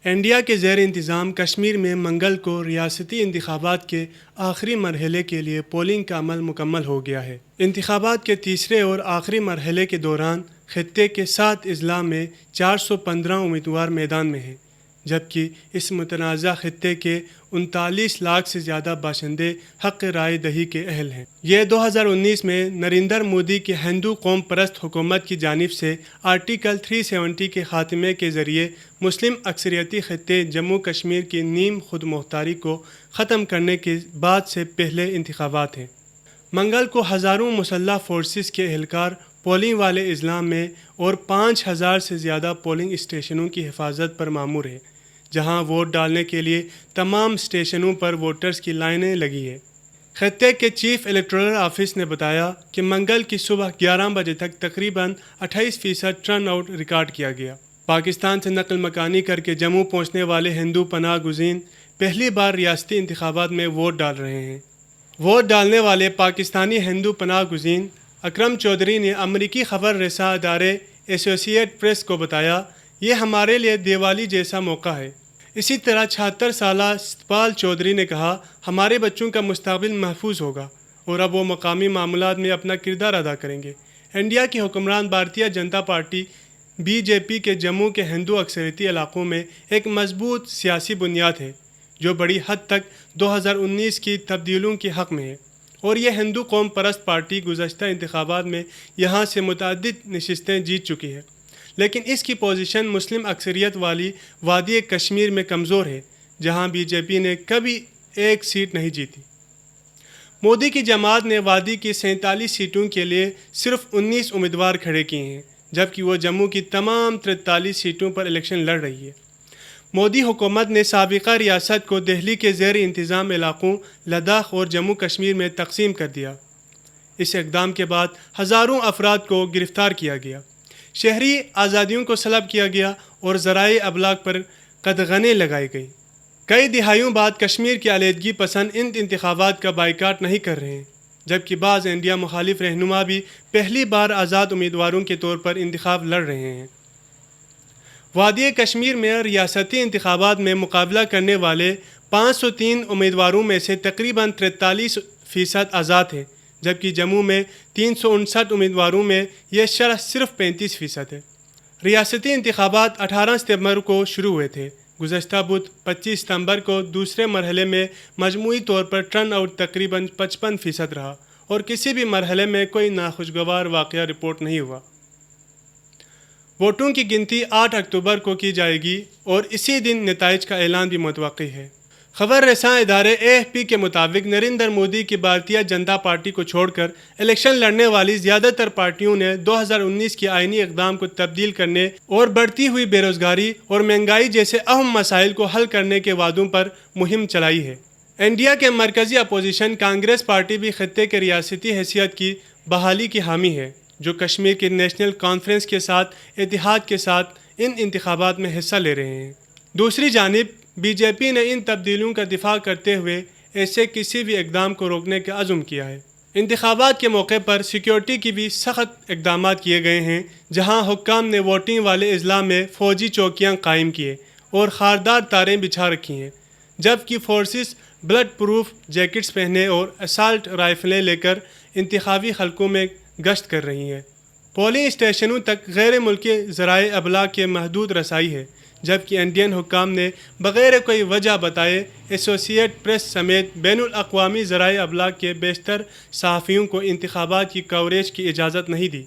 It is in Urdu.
انڈیا کے زیر انتظام کشمیر میں منگل کو ریاستی انتخابات کے آخری مرحلے کے لیے پولنگ کا عمل مکمل ہو گیا ہے۔ انتخابات کے تیسرے اور آخری مرحلے کے دوران خطے کے 7 اضلاع میں 415 امیدوار میدان میں ہیں، جبکہ اس متنازع خطے کے 39 لاکھ سے زیادہ باشندے حق رائے دہی کے اہل ہیں۔ یہ 2019 میں نریندر مودی کی ہندو قوم پرست حکومت کی جانب سے آرٹیکل 370 کے خاتمے کے ذریعے مسلم اکثریتی خطے جموں کشمیر کی نیم خود مختاری کو ختم کرنے کے بعد سے پہلے انتخابات ہیں۔ منگل کو ہزاروں مسلح فورسز کے اہلکار پولنگ والے اضلاع میں اور 5000 سے زیادہ پولنگ اسٹیشنوں کی حفاظت پر مامور ہے، جہاں ووٹ ڈالنے کے لیے تمام اسٹیشنوں پر ووٹرز کی لائنیں لگی ہیں۔ خطے کے چیف الیکٹورل آفس نے بتایا کہ منگل کی صبح 11 بجے تک تقریباً 28% ٹرن آؤٹ ریکارڈ کیا گیا۔ پاکستان سے نقل مکانی کر کے جموں پہنچنے والے ہندو پناہ گزین پہلی بار ریاستی انتخابات میں ووٹ ڈال رہے ہیں۔ ووٹ ڈالنے والے پاکستانی ہندو پناہ گزین اکرم چودھری نے امریکی خبر رساں ادارے ایسوسی ایٹ پریس کو بتایا، یہ ہمارے لیے دیوالی جیسا موقع ہے۔ اسی طرح 76 سالہ ستپال چودھری نے کہا، ہمارے بچوں کا مستقبل محفوظ ہوگا اور اب وہ مقامی معاملات میں اپنا کردار ادا کریں گے۔ انڈیا کی حکمران بھارتیہ جنتا پارٹی BJP کے جموں کے ہندو اکثریتی علاقوں میں ایک مضبوط سیاسی بنیاد ہے، جو بڑی حد تک 2019 کی تبدیلیوں کے حق میں ہے، اور یہ ہندو قوم پرست پارٹی گزشتہ انتخابات میں یہاں سے متعدد نشستیں جیت چکی ہے، لیکن اس کی پوزیشن مسلم اکثریت والی وادی کشمیر میں کمزور ہے، جہاں BJP نے کبھی ایک سیٹ نہیں جیتی۔ مودی کی جماعت نے وادی کی 47 سیٹوں کے لیے صرف 19 امیدوار کھڑے کیے ہیں، جبکہ وہ جموں کی تمام 43 سیٹوں پر الیکشن لڑ رہی ہے۔ مودی حکومت نے سابقہ ریاست کو دہلی کے زیر انتظام علاقوں لداخ اور جموں کشمیر میں تقسیم کر دیا۔ اس اقدام کے بعد ہزاروں افراد کو گرفتار کیا گیا، شہری آزادیوں کو سلب کیا گیا اور ذرائع ابلاغ پر قدغنیں لگائی گئیں۔ کئی دہائیوں بعد کشمیر کے علیحدگی پسند ان انتخابات کا بائیکاٹ نہیں کر رہے ہیں، جبکہ بعض انڈیا مخالف رہنما بھی پہلی بار آزاد امیدواروں کے طور پر انتخاب لڑ رہے ہیں۔ وادی کشمیر میں ریاستی انتخابات میں مقابلہ کرنے والے 503 امیدواروں میں سے تقریباً 43% آزاد ہیں، جبکہ جموں میں 359 امیدواروں میں یہ شرح صرف 35% ہے۔ ریاستی انتخابات 18 ستمبر کو شروع ہوئے تھے۔ گزشتہ بدھ 25 ستمبر کو دوسرے مرحلے میں مجموعی طور پر ٹرن آؤٹ تقریباً 55% رہا اور کسی بھی مرحلے میں کوئی ناخوشگوار واقعہ رپورٹ نہیں ہوا۔ ووٹوں کی گنتی 8 اکتوبر کو کی جائے گی اور اسی دن نتائج کا اعلان بھی متوقع ہے۔ خبر رساں ادارے AFP کے مطابق نریندر مودی کی بھارتیہ جنتا پارٹی کو چھوڑ کر الیکشن لڑنے والی زیادہ تر پارٹیوں نے 2019 کے آئینی اقدام کو تبدیل کرنے اور بڑھتی ہوئی بے روزگاری اور مہنگائی جیسے اہم مسائل کو حل کرنے کے وعدوں پر مہم چلائی ہے۔ انڈیا کے مرکزی اپوزیشن کانگریس پارٹی بھی خطے کے ریاستی حیثیت کی بحالی کی حامی ہے، جو کشمیر کی نیشنل کانفرنس کے ساتھ اتحاد کے ساتھ ان انتخابات میں حصہ لے رہے ہیں۔ دوسری جانب BJP نے ان تبدیلیوں کا دفاع کرتے ہوئے ایسے کسی بھی اقدام کو روکنے کا عزم کیا ہے۔ انتخابات کے موقع پر سیکیورٹی کی بھی سخت اقدامات کیے گئے ہیں، جہاں حکام نے ووٹنگ والے اضلاع میں فوجی چوکیاں قائم کیے اور خاردار تاریں بچھا رکھی ہیں، جبکہ فورسز بلٹ پروف جیکٹس پہنے اور اسالٹ رائفلیں لے کر انتخابی حلقوں میں گشت کر رہی ہیں۔ پولنگ اسٹیشنوں تک غیر ملکی ذرائع ابلاغ کے محدود رسائی ہے، جبکہ انڈین حکام نے بغیر کوئی وجہ بتائے ایسوسی ایٹ پریس سمیت بین الاقوامی ذرائع ابلاغ کے بیشتر صحافیوں کو انتخابات کی کوریج کی اجازت نہیں دی۔